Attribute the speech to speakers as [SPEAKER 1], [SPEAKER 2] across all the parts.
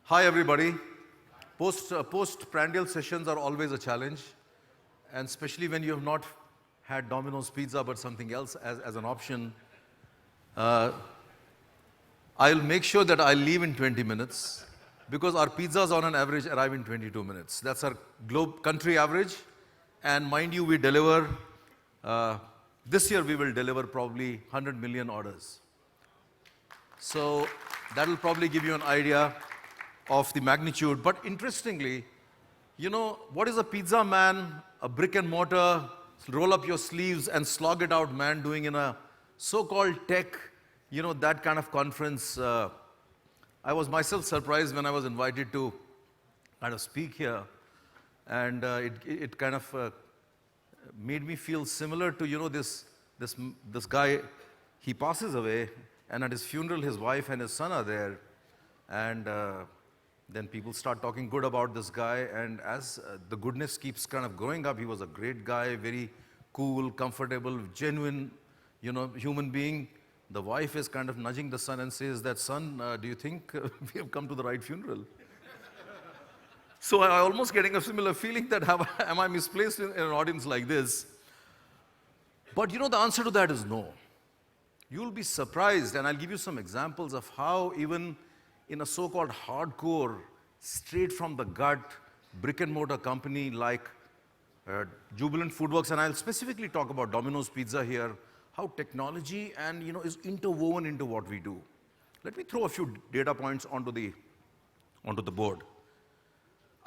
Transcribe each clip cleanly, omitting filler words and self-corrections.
[SPEAKER 1] Hi everybody. Post-prandial sessions are always a challenge, and especially when you have not had Domino's Pizza but something else as an option. I'll make sure that I leave in 20 minutes because our pizzas on an average arrive in 22 minutes. That's our country average, and mind you, we deliver, this year we will deliver probably 100 million orders. So that will probably give you an idea of the magnitude. But interestingly, you know, what is a pizza man, a brick and mortar, roll up your sleeves and slog it out man doing in a so-called tech, you know, that kind of conference? I was myself surprised when I was invited to kind of speak here, and it kind of made me feel similar to, you know, this guy. He passes away, and at his funeral his wife and his son are there, and then people start talking good about this guy, and as the goodness keeps kind of growing up, he was a great guy, very cool, comfortable, genuine, you know, human being. The wife is kind of nudging the son and says that, son, do you think we have come to the right funeral? So I almost getting a similar feeling that am I misplaced in an audience like this? But you know, the answer to that is no. You'll be surprised, and I'll give you some examples of how even in a so-called hardcore, straight from the gut, brick and mortar company like Jubilant FoodWorks, and I'll specifically talk about Domino's Pizza here, how technology and, you know, is interwoven into what we do. Let me throw a few data points onto the board.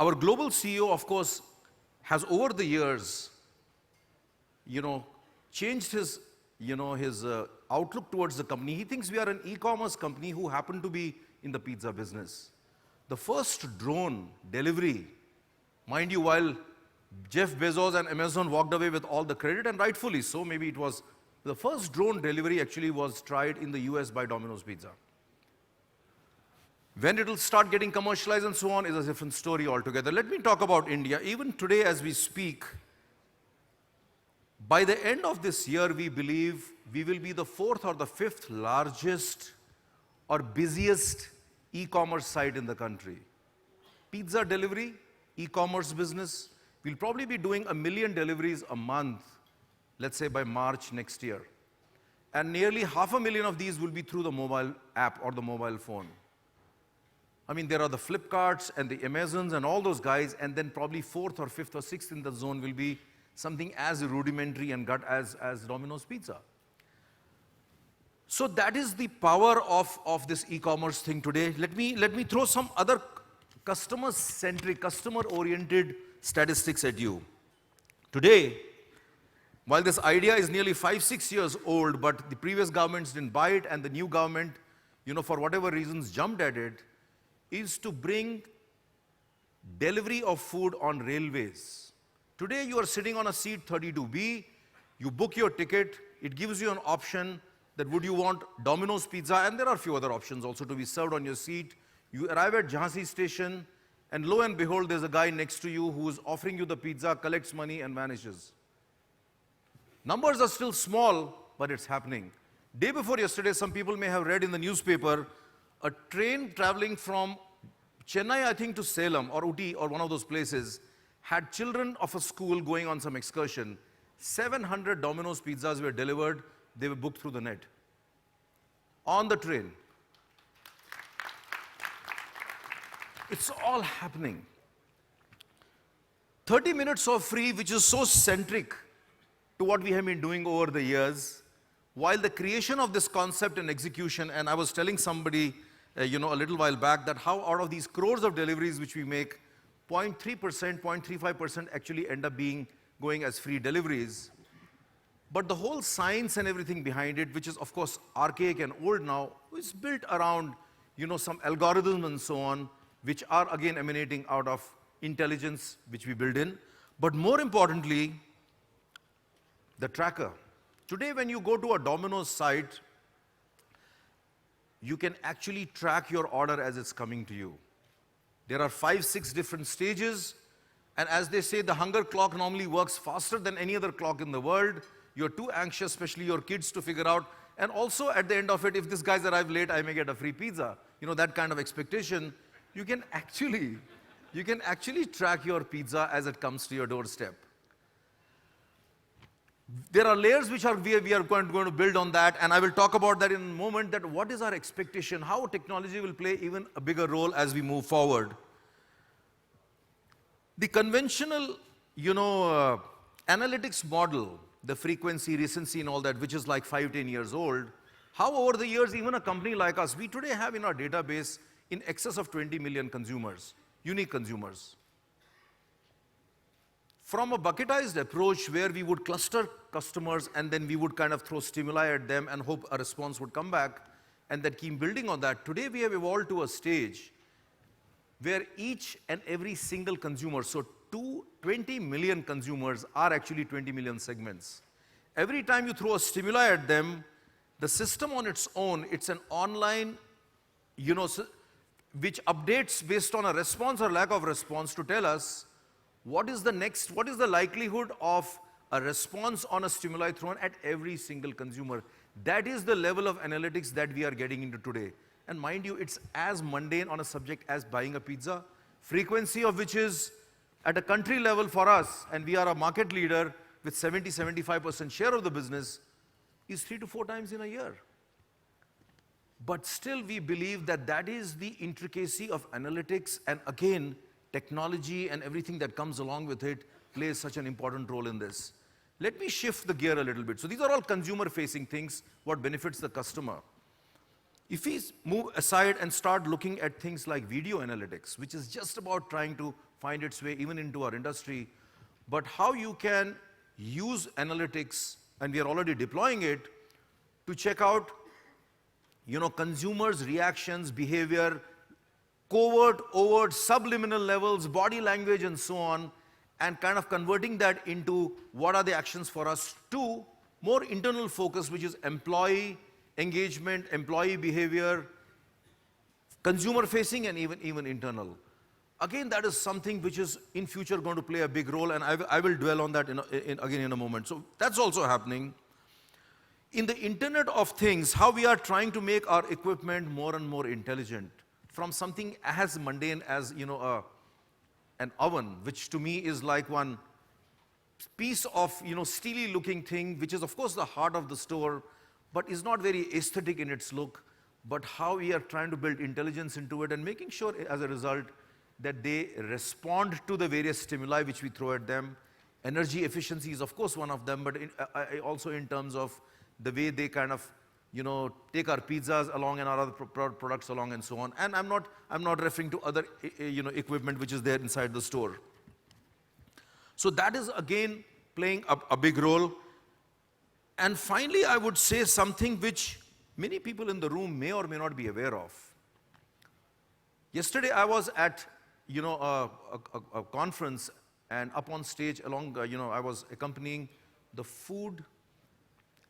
[SPEAKER 1] Our global CEO, of course, has over the years, you know, changed his, you know, his outlook towards the company. He thinks we are an e-commerce company who happen to be in the pizza business. The first drone delivery, mind you, while Jeff Bezos and Amazon walked away with all the credit, and rightfully so, maybe it was the first drone delivery actually was tried in the US by Domino's Pizza. When it will start getting commercialized and so on is a different story altogether. Let me talk about India. Even today as we speak, by the end of this year, we believe we will be the 4th or the 5th largest or busiest e-commerce site in the country. Pizza delivery, e-commerce business, we'll probably be doing 1 million deliveries a month, let's say by March next year. And nearly 500,000 of these will be through the mobile app or the mobile phone. I mean, there are the Flipkarts and the Amazons and all those guys, and then probably 4th or 5th or 6th in the zone will be something as rudimentary and gut as Domino's Pizza. So that is the power of this e-commerce thing today. Let me throw some other customer-centric, customer-oriented statistics at you. Today, while this idea is nearly 5-6 years old, but the previous governments didn't buy it, and the new government, you know, for whatever reasons, jumped at it, is to bring delivery of food on railways. Today, you are sitting on a seat 32B, you book your ticket, it gives you an option that would you want Domino's Pizza, and there are a few other options also to be served on your seat. You arrive at Jhansi station, and lo and behold, there's a guy next to you who is offering you the pizza, collects money, and vanishes. Numbers are still small, but it's happening. Day before yesterday, some people may have read in the newspaper, a train traveling from Chennai, I think, to Salem or Uti or one of those places, had children of a school going on some excursion. 700 Domino's pizzas were delivered. They were booked through the net on the train. It's all happening. 30 minutes of free, which is so centric to what we have been doing over the years, while the creation of this concept and execution, and I was telling somebody, you know, a little while back that how out of these crores of deliveries which we make, 0.3%, 0.35% actually end up going as free deliveries. But the whole science and everything behind it, which is of course archaic and old now, is built around, you know, some algorithms and so on, which are again emanating out of intelligence which we build in. But more importantly, the tracker. Today when you go to a Domino's site, you can actually track your order as it's coming to you. There are 5-6 different stages, and as they say, the hunger clock normally works faster than any other clock in the world. You're too anxious, especially your kids, to figure out. And also at the end of it, if this guy's arrived late, I may get a free pizza. You know, that kind of expectation. you can actually track your pizza as it comes to your doorstep. There are layers which we are going to build on that, and I will talk about that in a moment, that what is our expectation, how technology will play even a bigger role as we move forward. The conventional, analytics model, the frequency, recency and all that, which is like 5-10 years old, how over the years, even a company like us, we today have in our database in excess of 20 million consumers, unique consumers. From a bucketized approach where we would cluster customers and then we would kind of throw stimuli at them and hope a response would come back and then keep building on that, today we have evolved to a stage where each and every single consumer, so 20 million consumers are actually 20 million segments. Every time you throw a stimuli at them, the system on its own, it's an online, which updates based on a response or lack of response to tell us what is the likelihood of a response on a stimuli thrown at every single consumer. That is the level of analytics that we are getting into today. And mind you, it's as mundane on a subject as buying a pizza, frequency of which is at a country level for us, and we are a market leader with 70-75% share of the business, is 3 to 4 times in a year. But still we believe that that is the intricacy of analytics, and again, technology and everything that comes along with it plays such an important role in this. Let me shift the gear a little bit. So these are all consumer-facing things, what benefits the customer. If we move aside and start looking at things like video analytics, which is just about trying to find its way even into our industry, but how you can use analytics, and we are already deploying it, to check out consumers' reactions, behavior, covert, overt, subliminal levels, body language and so on, and kind of converting that into what are the actions for us to more internal focus, which is employee engagement, employee behavior, consumer facing and even internal. Again, that is something which is in future going to play a big role, and I will dwell on that again in a moment. So that's also happening. In the Internet of Things, how we are trying to make our equipment more and more intelligent, from something as mundane as an oven, which to me is like one piece of steely looking thing, which is of course the heart of the store, but is not very aesthetic in its look, but how we are trying to build intelligence into it and making sure as a result that they respond to the various stimuli which we throw at them. Energy efficiency is of course one of them, but also in terms of the way they kind of take our pizzas along and our other products along and so on. And I'm not referring to other equipment which is there inside the store. So that is again playing a big role. And finally, I would say something which many people in the room may or may not be aware of. Yesterday I was at a conference, and up on stage along I was accompanying the food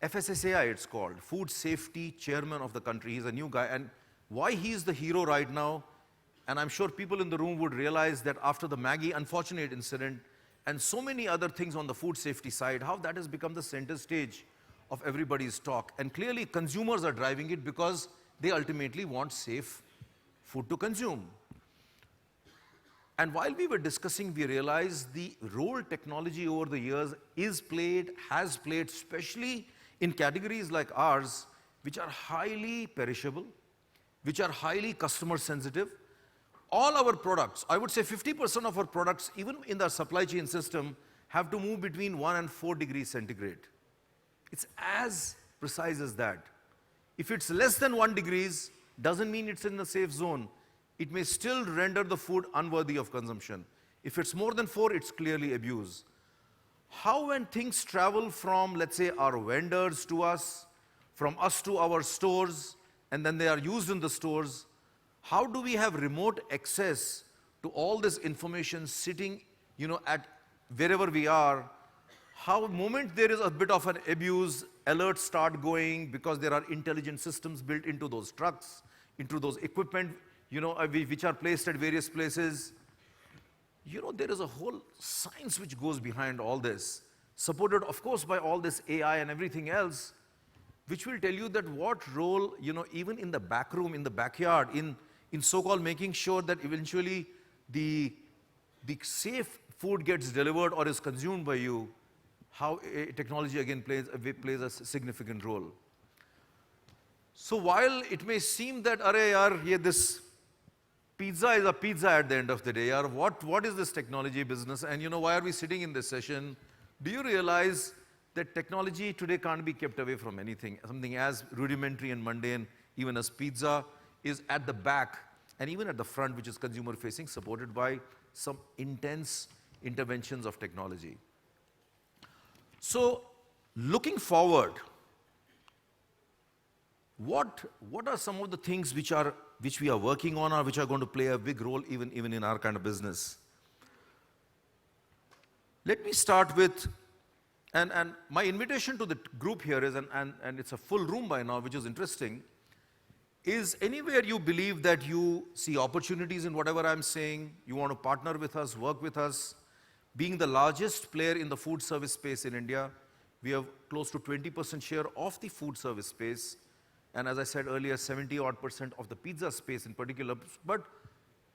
[SPEAKER 1] FSSAI, it's called, Food Safety Chairman of the country. He's a new guy, and why he's the hero right now, and I'm sure people in the room would realize that after the Maggie unfortunate incident and so many other things on the food safety side, how that has become the center stage of everybody's talk. And clearly consumers are driving it because they ultimately want safe food to consume. And while we were discussing, we realized the role technology over the years has played, especially in categories like ours, which are highly perishable, which are highly customer sensitive. All our products, I would say 50% of our products, even in the supply chain system, have to move between 1 and 4 degrees centigrade. It's as precise as that. If it's less than 1 degrees, doesn't mean it's in the safe zone. It may still render the food unworthy of consumption. If it's more than 4, it's clearly abuse. How when things travel from, let's say, our vendors to us, from us to our stores, and then they are used in the stores, how do we have remote access to all this information sitting, at wherever we are? How the moment there is a bit of an abuse, alerts start going because there are intelligent systems built into those trucks, into those equipment, which are placed at various places. There is a whole science which goes behind all this, supported of course by all this AI and everything else, which will tell you that what role, even in the back room, in the backyard, in in so-called making sure that eventually the safe food gets delivered or is consumed by you, how technology again plays a significant role. So while it may seem that, arey yaar, yeah, this pizza is a pizza at the end of the day, yaar, what is this technology business? And you know, why are we sitting in this session? Do you realize that technology today can't be kept away from anything? Something as rudimentary and mundane, even as pizza, is at the back and even at the front, which is consumer facing, supported by some intense interventions of technology. So looking forward, what are some of the things which we are working on or which are going to play a big role even in our kind of business? Let me start with, and my invitation to the group here is, and it's a full room by now, which is interesting, is anywhere you believe that you see opportunities in whatever I'm saying, you want to partner with us, work with us. Being the largest player in the food service space in India, we have close to 20% share of the food service space. And as I said earlier, 70% of the pizza space in particular. But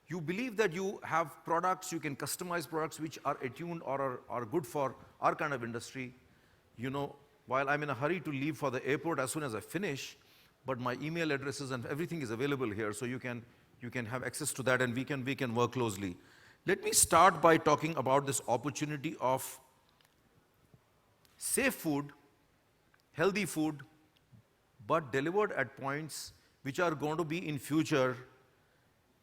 [SPEAKER 1] you believe that you have products, you can customize products which are attuned or are good for our kind of industry. You know, while I'm in a hurry to leave for the airport as soon as I finish, but my email addresses and everything is available here, so you can have access to that, and we can work closely. Let me start by talking about this opportunity of safe food, healthy food, but delivered at points which are going to be in future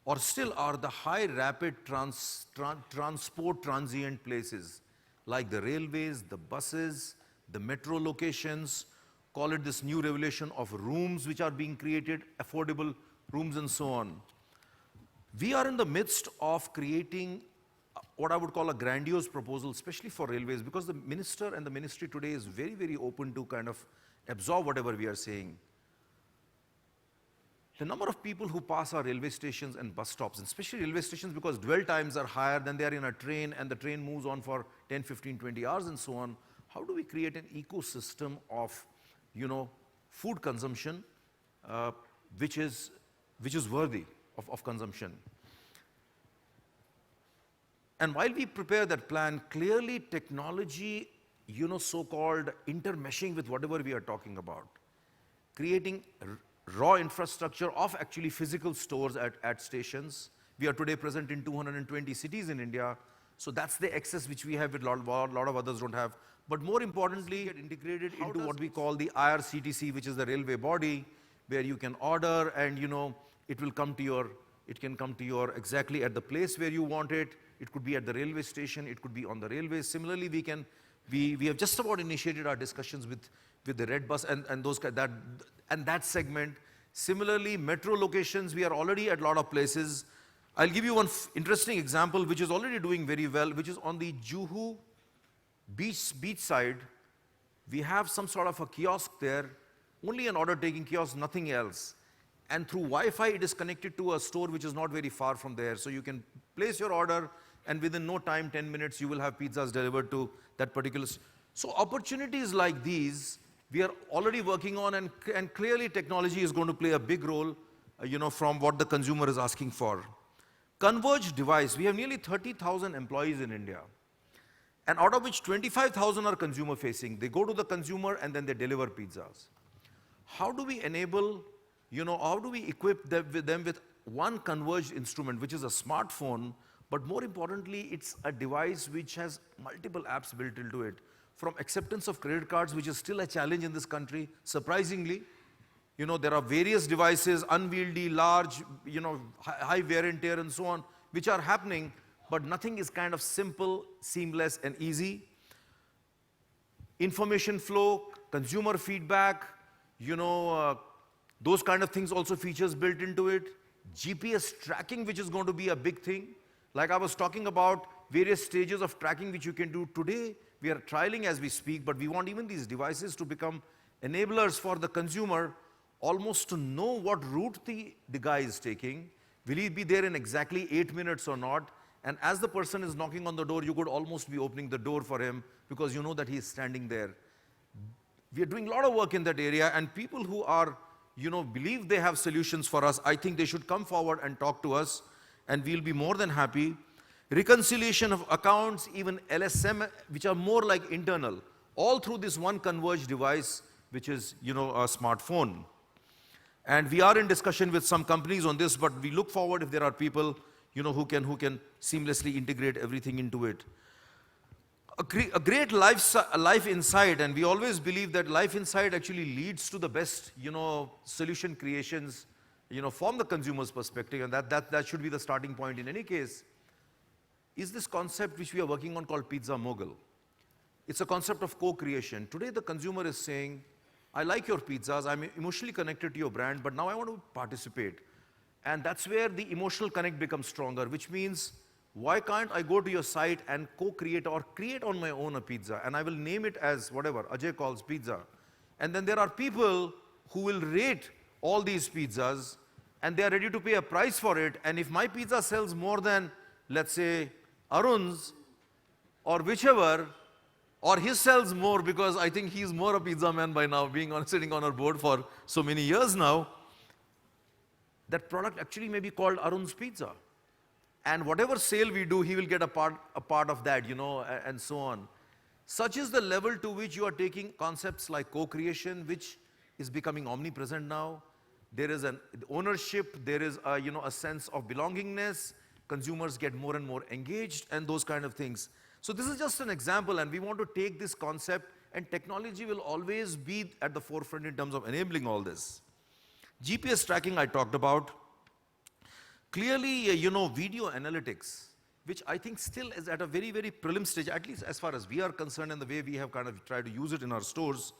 [SPEAKER 1] or still are the high rapid transport transient places like the railways, the buses, the metro locations. Call it this new revolution of rooms which are being created, affordable rooms and so on. We are in the midst of creating what I would call a grandiose proposal, especially for railways, because the minister and the ministry today is very, very open to kind of absorb whatever we are saying. The number of people who pass our railway stations and bus stops, and especially railway stations, because dwell times are higher than they are in a train, and the train moves on for 10, 15, 20 hours and so on. How do we create an ecosystem of, you know, food consumption which is worthy of consumption? And while we prepare that plan, clearly technology, you know, so-called intermeshing with whatever we are talking about, creating raw infrastructure of actually physical stores at stations. We are today present in 220 cities in India, so that's the access which we have with a lot of others don't have. But more importantly, it integrated into what we call the IRCTC, which is the railway body, where you can order and, you know, it can come to your exactly at the place where you want it. It could be at the railway station, it could be on the railway. Similarly, we have just about initiated our discussions with the red bus and that segment. Similarly, metro locations, we are already at a lot of places. I'll give you one interesting example which is already doing very well, which is on the Juhu beach side. We have some sort of a kiosk there, only an order taking kiosk, nothing else. And through Wi-Fi, it is connected to a store which is not very far from there. So you can place your order, and within no time, 10 minutes, you will have pizzas delivered to that particular. So opportunities like these, we are already working on, and clearly technology is going to play a big role, you know, from what the consumer is asking for. Converged device, we have nearly 30,000 employees in India, and out of which 25,000 are consumer facing. They go to the consumer and then they deliver pizzas. How do we enable, you know, how do we equip them with one converged instrument, which is a smartphone, but more importantly, it's a device which has multiple apps built into it. From acceptance of credit cards, which is still a challenge in this country, surprisingly. You know, there are various devices, unwieldy, large, you know, high wear and tear and so on, which are happening, but nothing is kind of simple, seamless, and easy. Information flow, consumer feedback, you know, those kind of things also features built into it. GPS tracking, which is going to be a big thing. Like I was talking about various stages of tracking which you can do today. We are trialing as we speak, but we want even these devices to become enablers for the consumer, almost to know what route the guy is taking. Will he be there in exactly 8 minutes or not? And as the person is knocking on the door, you could almost be opening the door for him because you know that he is standing there. We are doing a lot of work in that area, and people who are, believe they have solutions for us, I think they should come forward and talk to us, and we'll be more than happy. Reconciliation of accounts, even LSM, which are more like internal, all through this one converged device, which is, a smartphone. And we are in discussion with some companies on this, but we look forward if there are people, who can seamlessly integrate everything into it. A great life insight, and we always believe that life insight actually leads to the best, solution creations, from the consumer's perspective, and that should be the starting point in any case, is this concept which we are working on called Pizza Mogul. It's a concept of co-creation. Today the consumer is saying, I like your pizzas, I'm emotionally connected to your brand, but now I want to participate. And that's where the emotional connect becomes stronger, which means, why can't I go to your site and co-create or create on my own a pizza, and I will name it as whatever, Ajay Kaul's Pizza. And then there are people who will rate all these pizzas, and they are ready to pay a price for it, and if my pizza sells more than, let's say, Arun's, or whichever, or his sells more because I think he's more a pizza man by now, sitting on our board for so many years now, that product actually may be called Arun's Pizza. And whatever sale we do, he will get a part of that, and so on. Such is the level to which you are taking concepts like co-creation, which is becoming omnipresent now. There is an ownership, there is a sense of belongingness, consumers get more and more engaged, and those kind of things. So this is just an example, and we want to take this concept, and technology will always be at the forefront in terms of enabling all this. GPS tracking I talked about. Clearly, video analytics, which I think still is at a very, very prelim stage, at least as far as we are concerned and the way we have kind of tried to use it in our stores,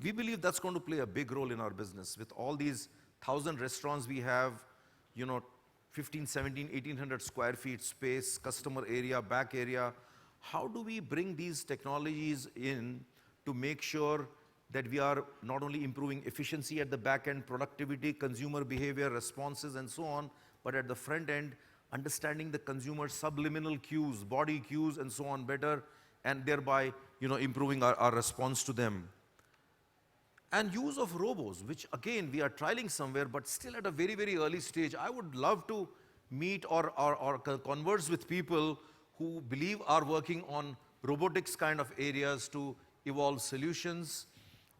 [SPEAKER 1] we believe that's going to play a big role in our business. With all these 1,000 restaurants we have, 15, 17, 1,800 square feet space, customer area, back area, how do we bring these technologies in to make sure that we are not only improving efficiency at the back end, productivity, consumer behavior, responses, and so on, but at the front end, understanding the consumer's subliminal cues, body cues, and so on better, and thereby, improving our response to them. And use of robos, which again, we are trialing somewhere, but still at a very, very early stage. I would love to meet or converse with people who believe are working on robotics kind of areas to evolve solutions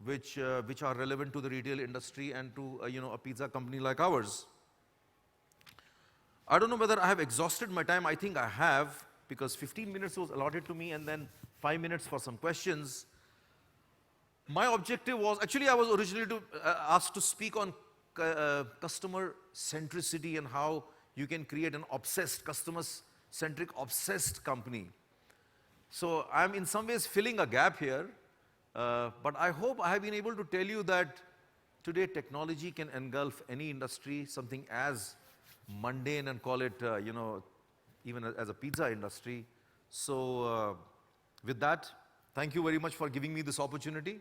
[SPEAKER 1] which are relevant to the retail industry and to, a pizza company like ours. I don't know whether I have exhausted my time. I think I have, because 15 minutes was allotted to me and then 5 minutes for some questions. My objective was, actually I was originally asked to speak on customer centricity and how you can create an obsessed, customer-centric, obsessed company. So I'm in some ways filling a gap here, but I hope I have been able to tell you that today technology can engulf any industry, something as mundane, and call it, even as a pizza industry. So with that, thank you very much for giving me this opportunity.